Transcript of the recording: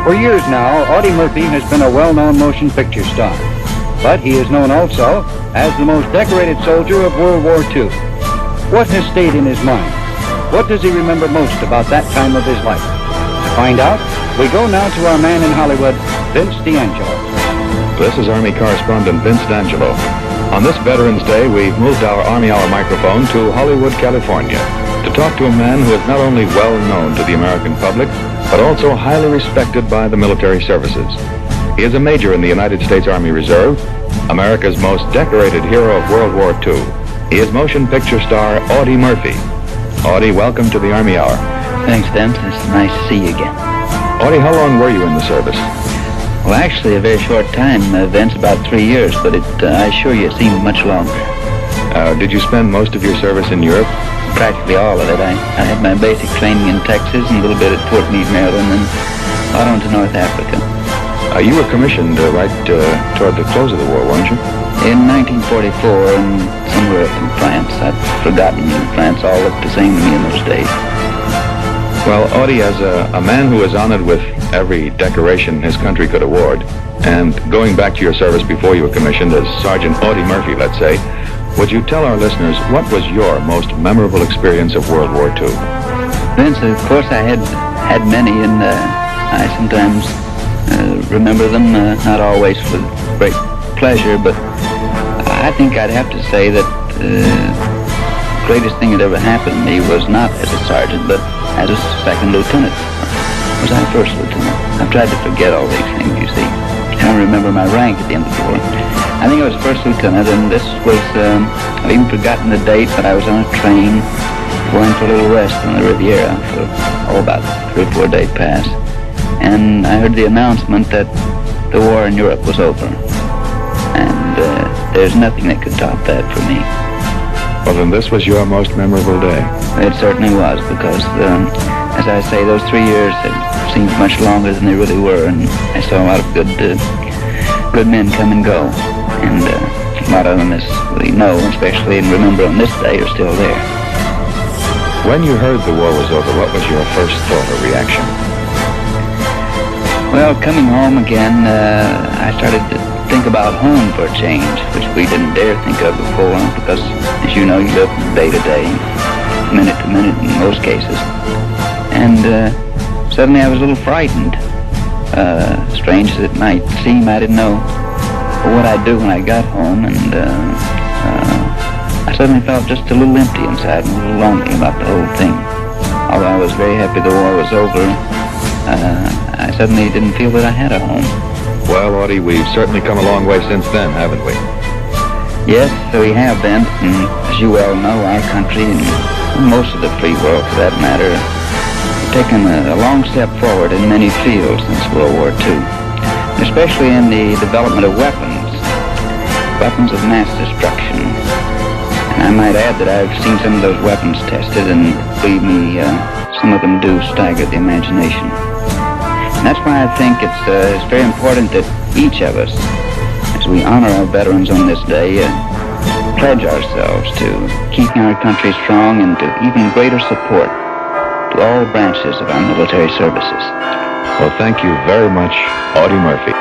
For years now, Audie Murphy has been a well-known motion picture star. But he is known also as the most decorated soldier of World War II. What has stayed in his mind? What does he remember most about that time of his life? To find out, we go now to our man in Hollywood, Vince D'Angelo. This is Army correspondent Vince D'Angelo. On this Veterans Day, we've moved our Army Hour microphone to Hollywood, California, to talk to a man who is not only well known to the American public, but also highly respected by the military services. He is a major in the United States Army Reserve, America's most decorated hero of World War II. He is motion picture star Audie Murphy. Audie, welcome to the Army Hour. Thanks, Vince. It's nice to see you again. Audie, how long were you in the service? Well, actually, a very short time, Vince, about 3 years, but I assure you it seemed much longer. Did you spend most of your service in Europe? Practically all of it. I had my basic training in Texas and a little bit at Fort Meade, Maryland, and out on to North Africa. You were commissioned right toward the close of the war, weren't you? In 1944, and somewhere up in France. I've forgotten. France all looked the same to me in those days. Well, Audie, as a man who is honored with every decoration his country could award, and going back to your service before you were commissioned as Sergeant Audie Murphy, let's say, would you tell our listeners what was your most memorable experience of World War II? Vince, of course I had many, and I sometimes remember them, not always with great pleasure, but I think I'd have to say that the greatest thing that ever happened to me was not as a sergeant, but as a second lieutenant. Was I first lieutenant? I've tried to forget all these things, you see. I don't remember my rank at the end of the war. I think I was first lieutenant, and this was, I've even forgotten the date, but I was on a train going for a little rest on the Riviera for, about 3 or 4 day pass. And I heard the announcement that the war in Europe was over. And there's nothing that could top that for me. Well, then this was your most memorable day. It certainly was, because, as I say, those 3 years had seemed much longer than they really were, and I saw a lot of good men come and go. And a lot of them, as we know, especially and remember on this day, are still there. When you heard the war was over, what was your first thought or reaction? Well, coming home again, I started to think about home for a change, which we didn't dare think of before, because, as you know, you live from day to day, minute to minute in most cases. And suddenly I was a little frightened. Strange as it might seem, I didn't know what I'd do when I got home, and I suddenly felt just a little empty inside and a little lonely about the whole thing. Although I was very happy the war was over, I suddenly didn't feel that I had a home. Well, Audie, we've certainly come a long way since then, haven't we? Yes, we have been, and as you well know, our country, and most of the free world for that matter, have taken a long step forward in many fields since World War II, especially in the development of weapons of mass destruction. And I might add that I've seen some of those weapons tested, and believe me, some of them do stagger the imagination. And that's why I think it's very important that each of us, as we honor our veterans on this day, pledge ourselves to keeping our country strong and to even greater support to all branches of our military services. Well, thank you very much, Audie Murphy.